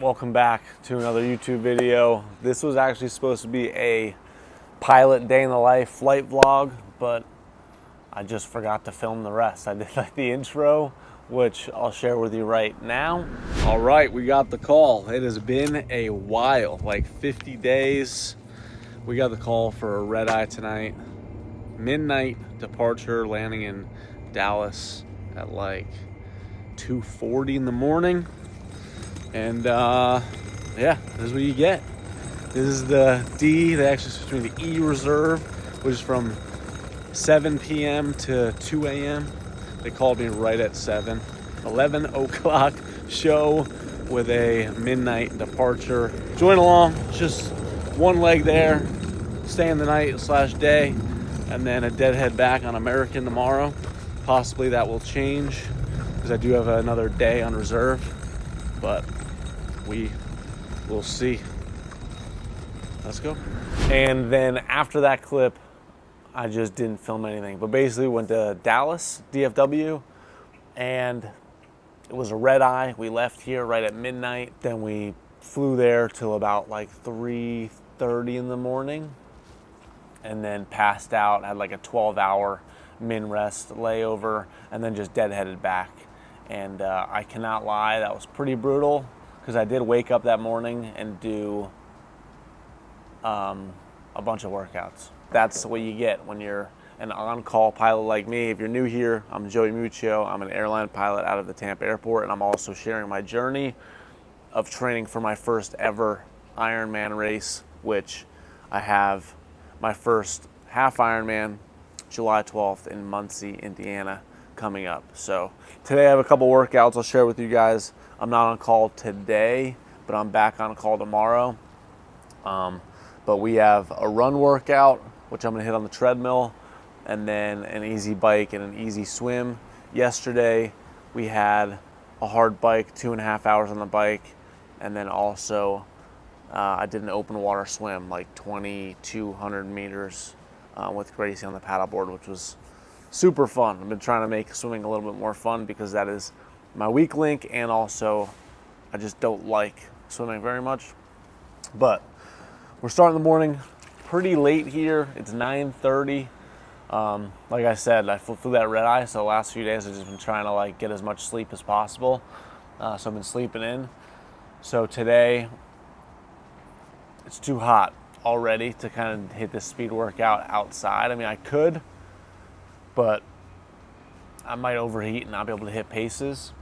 Welcome back to another YouTube video. This was actually supposed to be a pilot day in the life flight vlog, but I just forgot to film the rest. I did like the intro, which I'll share with you right now. All right, we got the call. It has been a while, like 50 days. We got the call for a red eye tonight. Midnight departure, landing in Dallas at like 2:40 in the morning. And yeah, this is what you get. This is the D, they actually switched me to E reserve, which is from 7 p.m. to 2 a.m. They called me right at 7. 11 o'clock show with a midnight departure. Join along, just one leg there, staying the night / day, and then a deadhead back on American tomorrow. Possibly that will change because I do have another day on reserve, but we will see. Let's go. And then after that clip, I just didn't film anything, but basically went to Dallas, DFW, and it was a red eye. We left here right at midnight. Then we flew there till about like 3:30 in the morning, and then passed out, had like a 12-hour min rest layover, and then just deadheaded back. And I cannot lie, that was pretty brutal, because I did wake up that morning and do a bunch of workouts. That's what you get when you're an on-call pilot like me. If you're new here, I'm Joey Muccio. I'm an airline pilot out of the Tampa airport, and I'm also sharing my journey of training for my first ever Ironman race, which I have my first half Ironman July 12th in Muncie, Indiana coming up. So today I have a couple workouts I'll share with you guys. I'm not on call today, but I'm back on call tomorrow. But we have a run workout, which I'm gonna hit on the treadmill, and then an easy bike and an easy swim. Yesterday, we had a hard bike, 2.5 hours on the bike, and then also I did an open water swim, like 2,200 meters with Gracie on the paddleboard, which was super fun. I've been trying to make swimming a little bit more fun because that is my weak link, and also I just don't like swimming very much. But we're starting the morning pretty late here. It's 9:30. Like I said, I flew that red eye, so the last few days I've just been trying to like get as much sleep as possible. So I've been sleeping in. So today it's too hot already to kind of hit this speed workout outside. I mean, I could, but I might overheat and not be able to hit paces.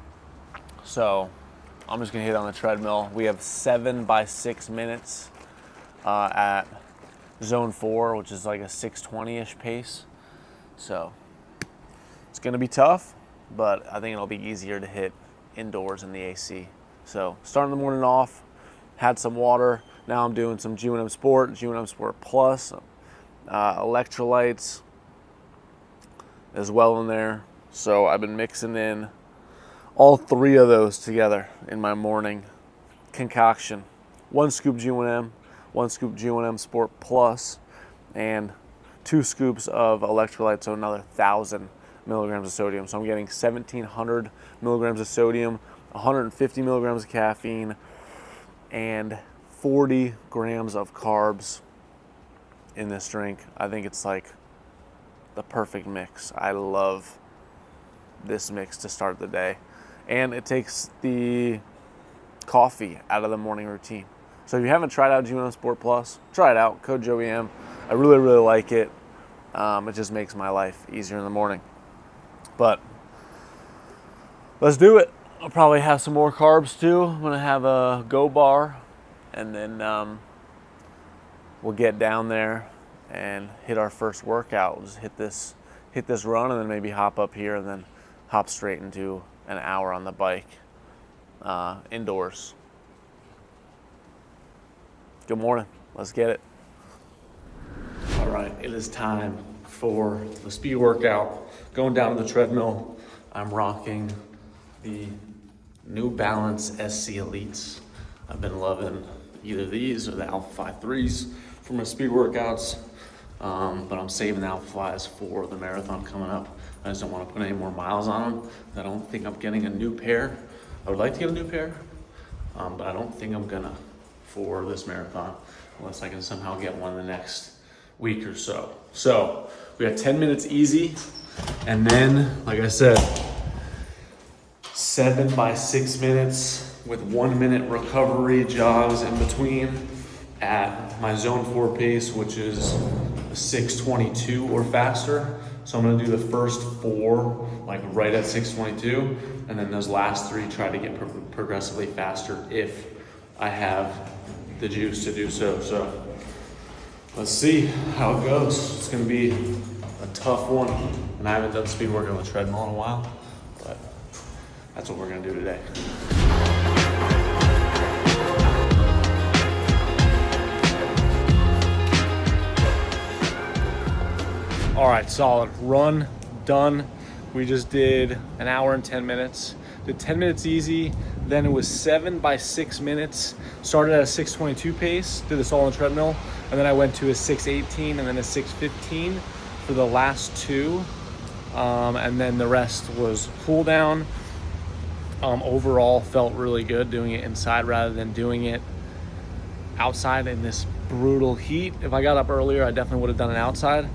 So I'm just gonna hit on the treadmill. We have 7 by 6 minutes at zone 4, which is like a 6:20-ish pace. So it's gonna be tough, but I think it'll be easier to hit indoors in the AC. So starting the morning off, had some water. Now I'm doing some JOEYM Sport Plus, electrolytes as well in there. So I've been mixing in all 3 of those together in my morning concoction. 1 scoop JOEYM, 1 scoop JOEYM Sport Plus, and 2 scoops of electrolytes, so another 1,000 milligrams of sodium. So I'm getting 1,700 milligrams of sodium, 150 milligrams of caffeine, and 40 grams of carbs in this drink. I think it's like the perfect mix. I love this mix to start the day. And it takes the coffee out of the morning routine. So if you haven't tried out JOEYM Sport Plus, try it out, code JOEYM. I really, really like it. It just makes my life easier in the morning. But let's do it. I'll probably have some more carbs too. I'm gonna have a Go bar, and then we'll get down there and hit our first workout. We'll just hit this run, and then maybe hop up here, and then hop straight into an hour on the bike indoors. Good morning. Let's get it. All right, it is time for the speed workout. Going down to the treadmill, I'm rocking the New Balance SC Elites. I've been loving either these or the Alpha 5.3s for my speed workouts, but I'm saving the Alpha 5s for the marathon coming up. I just don't want to put any more miles on them. I don't think I'm getting a new pair. I would like to get a new pair, But I don't think I'm gonna for this marathon unless I can somehow get one the next week or so. So we got 10 minutes easy, and then, like I said, 7 by 6 minutes with 1 minute recovery jogs in between at my zone 4 pace, which is 6:22 or faster. So I'm gonna do the first 4 like right at 6:22, and then those last 3 try to get progressively faster if I have the juice to do so. So let's see how it goes. It's gonna be a tough one, and I haven't done speed work on the treadmill in a while, but that's what we're gonna do today. All right, solid. Run, done. We just did an hour and 10 minutes. Did 10 minutes easy, then it was 7 by 6 minutes. Started at a 6:22 pace, did this all on the treadmill, and then I went to a 6:18 and then a 6:15 for the last 2. And then the rest was cool down. Overall, felt really good doing it inside rather than doing it outside in this brutal heat. If I got up earlier, I definitely would have done it outside.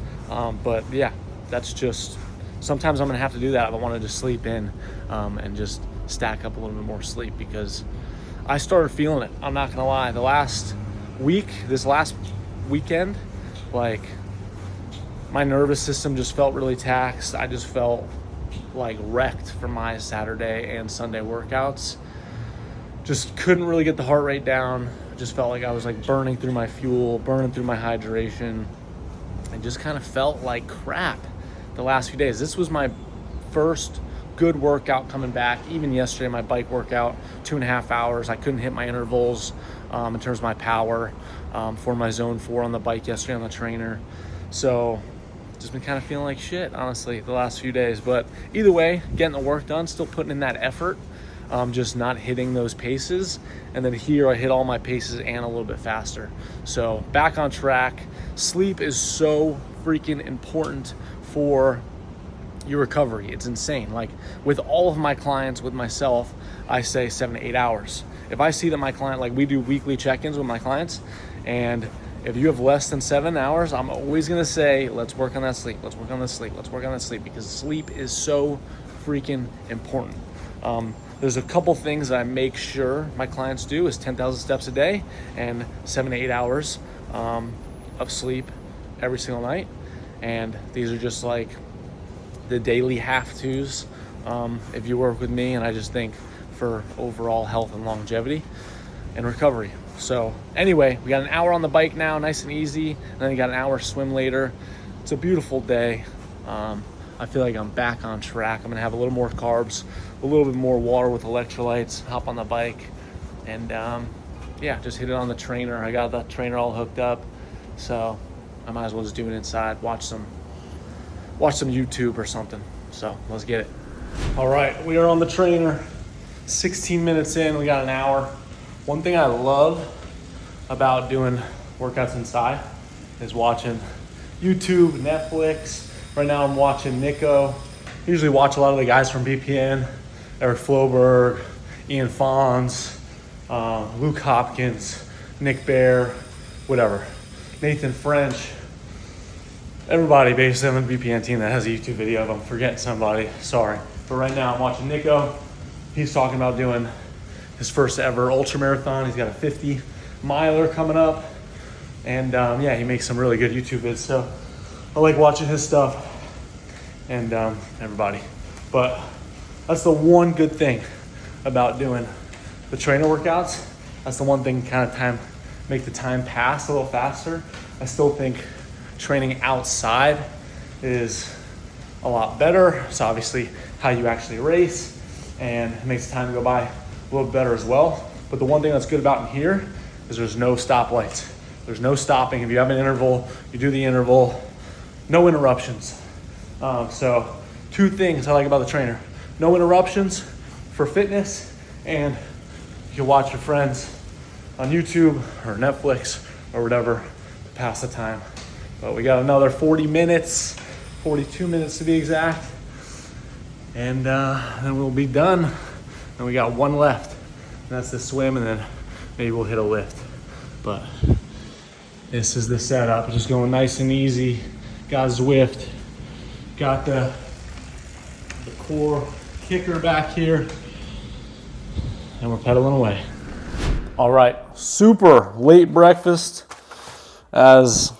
But yeah, that's just, sometimes I'm gonna have to do that if I wanted to sleep in and just stack up a little bit more sleep, because I started feeling it. I'm not gonna lie. This last weekend, like my nervous system just felt really taxed. I just felt like wrecked from my Saturday and Sunday workouts. Just couldn't really get the heart rate down. Just felt like I was like burning through my fuel, burning through my hydration. I just kind of felt like crap the last few days. This was my first good workout coming back. Even yesterday, my bike workout, 2.5 hours. I couldn't hit my intervals in terms of my power for my zone 4 on the bike yesterday on the trainer. So just been kind of feeling like shit, honestly, the last few days. But either way, getting the work done, still putting in that effort, just not hitting those paces. And then here I hit all my paces and a little bit faster. So back on track. Sleep is so freaking important for your recovery. It's insane. Like with all of my clients, with myself, I say 7 to 8 hours. If I see that my client, like we do weekly check-ins with my clients, and if you have less than 7 hours, I'm always gonna say, let's work on that sleep, let's work on that sleep, let's work on that sleep, because sleep is so freaking important. There's a couple things that I make sure my clients do is 10,000 steps a day and 7 to 8 hours of sleep every single night. And these are just like the daily have-tos if you work with me, and I just think for overall health and longevity and recovery. So anyway, we got an hour on the bike now, nice and easy, and then we got an hour swim later. It's a beautiful day. I feel like I'm back on track. I'm gonna have a little more carbs, a little bit more water with electrolytes, hop on the bike, and yeah, just hit it on the trainer. I got the trainer all hooked up, so I might as well just do it inside, watch some YouTube or something. So let's get it. All right, we are on the trainer. 16 minutes in, we got an hour. One thing I love about doing workouts inside is watching YouTube, Netflix. Right now I'm watching Nico. I usually watch a lot of the guys from BPN, Eric Floberg, Ian Fons, Luke Hopkins, Nick Bear, whatever, Nathan French. Everybody basically on the BPN team that has a YouTube video. If I'm forgetting somebody, sorry. But right now I'm watching Nico. He's talking about doing his first ever ultra marathon. He's got a 50 miler coming up. And yeah, he makes some really good YouTube vids. So I like watching his stuff and everybody. But that's the one good thing about doing the trainer workouts. That's the one thing kind of make the time pass a little faster. I still think training outside is a lot better. It's obviously how you actually race, and it makes the time go by a little better as well. But the one thing that's good about in here is there's no stoplights. There's no stopping. If you have an interval, you do the interval, no interruptions. So 2 things I like about the trainer: no interruptions for fitness, and you can watch your friends on YouTube or Netflix or whatever to pass the time. But we got another 40 minutes, 42 minutes to be exact, and then we'll be done. And we got one left that's the swim, and then maybe we'll hit a lift. But this is the setup, just going nice and easy. Got Zwift, got the core kicker back here, and we're pedaling away. All right, super late breakfast, as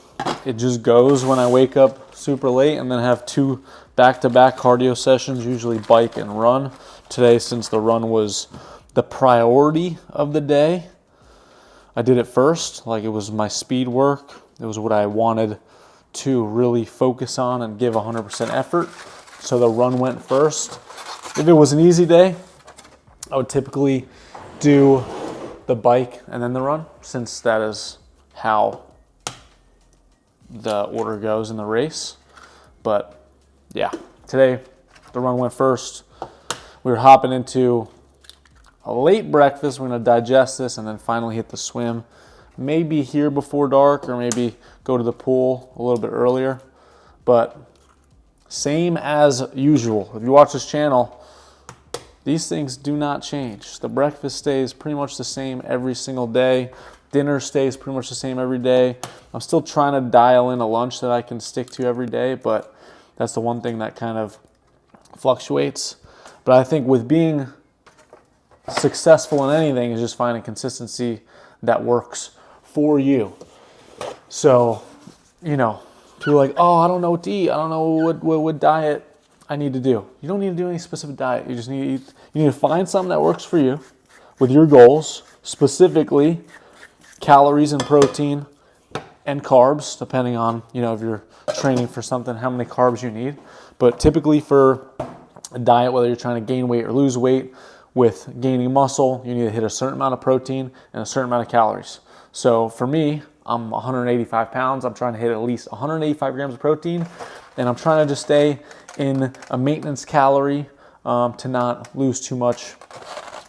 it just goes when I wake up super late, and then have 2 back-to-back cardio sessions, usually bike and run. Today, since the run was the priority of the day, I did it first, like it was my speed work. It was what I wanted to really focus on and give 100% effort. So the run went first. If it was an easy day, I would typically do the bike and then the run, since that is how the order goes in the race. But yeah, today the run went first. We were hopping into a late breakfast. We're gonna digest this and then finally hit the swim. Maybe here before dark, or maybe go to the pool a little bit earlier. But same as usual. If you watch this channel, these things do not change. The breakfast stays pretty much the same every single day. Dinner stays pretty much the same every day. I'm still trying to dial in a lunch that I can stick to every day, but that's the one thing that kind of fluctuates. But I think with being successful in anything is just finding consistency that works for you. So, people are like, oh, I don't know what to eat. I don't know what diet I need to do. You don't need to do any specific diet. You just need to find something that works for you with your goals, specifically calories and protein and carbs, depending on, if you're training for something, how many carbs you need. But typically for a diet, whether you're trying to gain weight or lose weight, with gaining muscle, you need to hit a certain amount of protein and a certain amount of calories. So for me, I'm 185 pounds. I'm trying to hit at least 185 grams of protein, and I'm trying to just stay in a maintenance calorie to not lose too much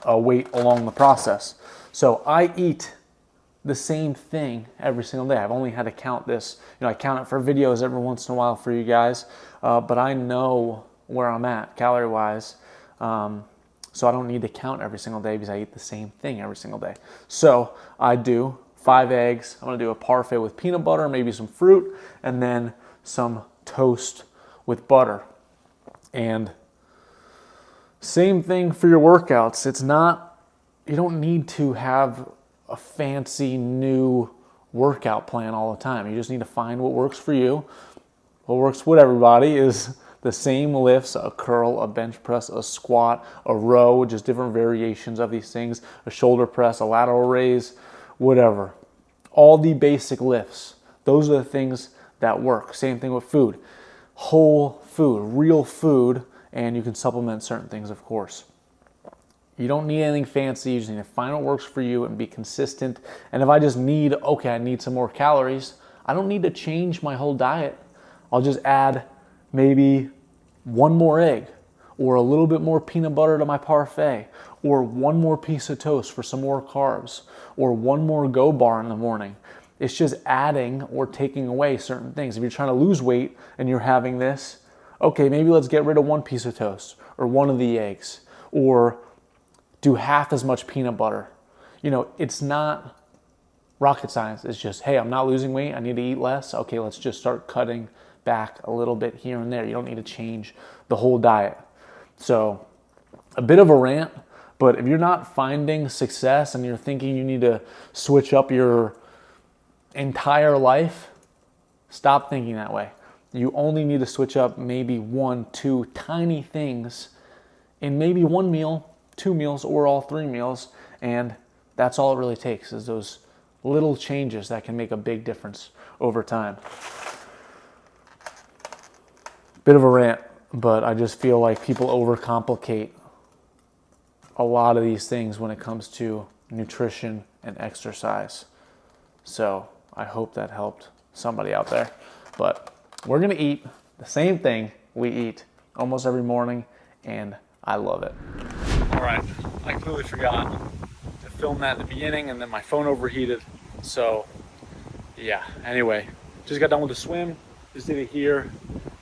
weight along the process. So I eat the same thing every single day. I've only had to count this. I count it for videos every once in a while for you guys, but I know where I'm at calorie-wise. So I don't need to count every single day because I eat the same thing every single day. So I do 5 eggs. I'm gonna do a parfait with peanut butter, maybe some fruit, and then some toast with butter. And same thing for your workouts. You don't need to have a fancy new workout plan all the time. You just need to find what works for you. What works with everybody is the same lifts: a curl, a bench press, a squat, a row, just different variations of these things, a shoulder press, a lateral raise, whatever. All the basic lifts. Those are the things that work. Same thing with food. Whole food, real food, and you can supplement certain things, of course. You don't need anything fancy. You just need to find what works for you and be consistent. And if I just I need some more calories, I don't need to change my whole diet. I'll just add maybe 1 more egg, or a little bit more peanut butter to my parfait, or 1 more piece of toast for some more carbs, or 1 more Go bar in the morning. It's just adding or taking away certain things. If you're trying to lose weight and you're having this, okay, maybe let's get rid of 1 piece of toast, or 1 of the eggs, or do half as much peanut butter. It's not rocket science. It's just, hey, I'm not losing weight. I need to eat less. Okay, let's just start cutting back a little bit here and there. You don't need to change the whole diet. So a bit of a rant, but if you're not finding success and you're thinking you need to switch up your entire life, stop thinking that way. You only need to switch up maybe 1, 2 tiny things in maybe 1 meal, 2 meals, or all 3 meals, and that's all it really takes, is those little changes that can make a big difference over time. Bit of a rant, but I just feel like people overcomplicate a lot of these things when it comes to nutrition and exercise. So I hope that helped somebody out there. But we're gonna eat the same thing we eat almost every morning, and I love it. All right, I completely forgot to film that in the beginning, and then my phone overheated. So yeah, anyway, just got done with the swim. Just did it here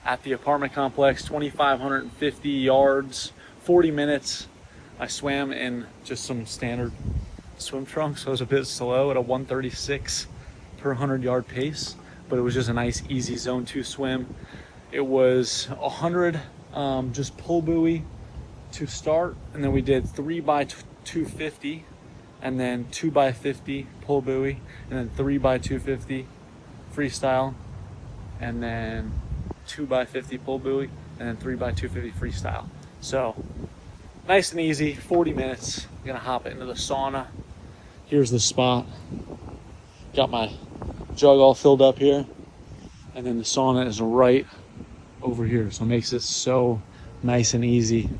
at the apartment complex, 2,550 yards, 40 minutes. I swam in just some standard swim trunks, so it was a bit slow at a 136 per 100-yard pace, but it was just a nice, easy zone 2 swim. It was 100 just pull buoy to start, and then we did 3 by 250, and then 2 by 50 pull buoy, and then 3 by 250 freestyle, and then 2 by 50 pull buoy, and then 3 by 250 freestyle. So nice and easy, 40 minutes. I'm gonna hop into the sauna. Here's the spot. Got my jug all filled up here, and then the sauna is right over here, so it makes it so nice and easy.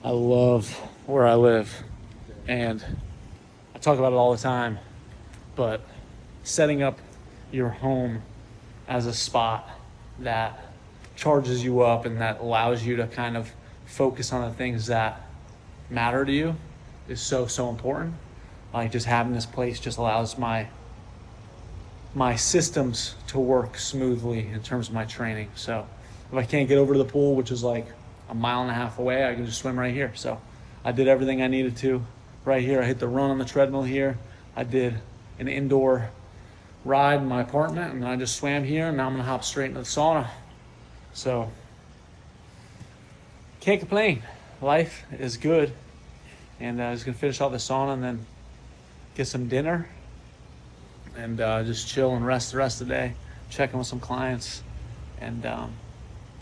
I love where I live, and I talk about it all the time, but setting up your home as a spot that charges you up and that allows you to kind of focus on the things that matter to you is so important. Like, just having this place just allows my systems to work smoothly in terms of my training. So if I can't get over to the pool, which is like a mile and a half away, I can just swim right here. So I did everything I needed to right here. I hit the run on the treadmill here. I did an indoor ride in my apartment, and then I just swam here, and now I'm gonna hop straight into the sauna. So can't complain. Life is good. And I was gonna finish off the sauna and then get some dinner and just chill and rest the rest of the day, checking with some clients, and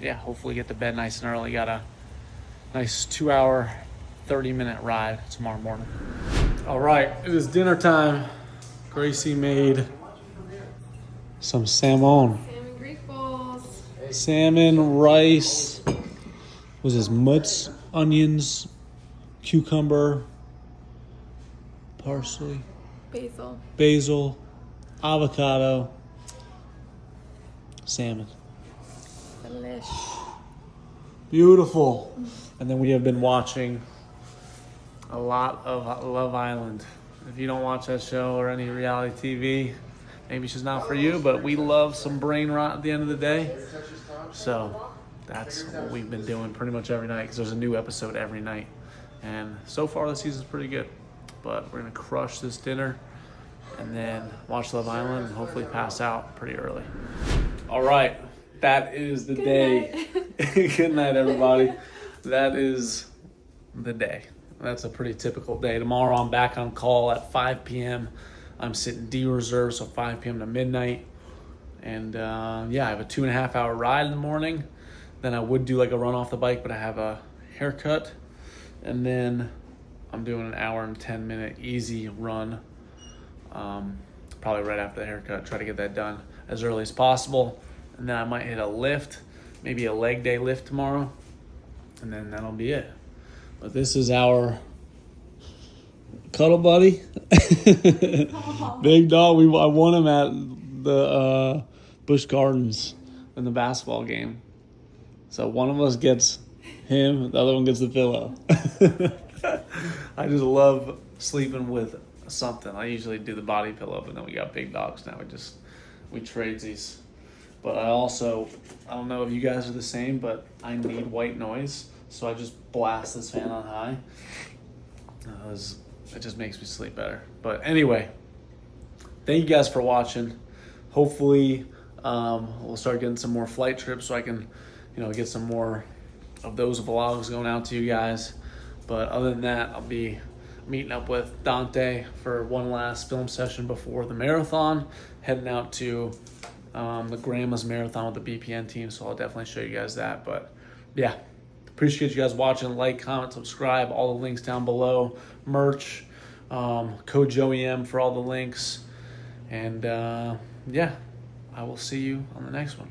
yeah, hopefully get to bed nice and early. Got a nice 2-hour, 30-minute ride tomorrow morning. All right, it is dinner time. Gracie made some salmon. Salmon Greek balls. Salmon, rice, was this mutts, onions, cucumber, parsley, basil, avocado, salmon. Delish. Beautiful. And then we have been watching a lot of Love Island. If you don't watch that show or any reality TV, maybe it's just not for you, but we love some brain rot at the end of the day. So that's what we've been doing pretty much every night, because there's a new episode every night. And so far the season's pretty good. But we're gonna crush this dinner and then watch Love Island and hopefully pass out pretty early. All right, that is the day. Good night, everybody. That is the day. That's a pretty typical day. Tomorrow I'm back on call at 5 p.m. I'm sitting D reserve, so 5 p.m. to midnight. And yeah, I have a 2.5-hour ride in the morning. Then I would do like a run off the bike, but I have a haircut. And then I'm doing an 1 and 10-minute easy run. Probably right after the haircut. Try to get that done as early as possible. And then I might hit a lift, maybe a leg day lift tomorrow. And then that'll be it. But this is our cuddle buddy. Big dog. I won him at the Busch Gardens in the basketball game. So one of us gets him, the other one gets the pillow. I just love sleeping with something. I usually do the body pillow, but then we got big dogs now. We trade these. But I don't know if you guys are the same, but I need white noise. So I just blast this fan on high. It just makes me sleep better. But anyway, thank you guys for watching. Hopefully we'll start getting some more flight trips so I can, get some more of those vlogs going out to you guys. But other than that, I'll be meeting up with Dante for one last film session before the marathon, heading out to the Grandma's Marathon with the BPN team, so I'll definitely show you guys that. But yeah, appreciate you guys watching. Like, comment, subscribe, all the links down below. Merch, code JOEYM for all the links. And yeah, I will see you on the next one.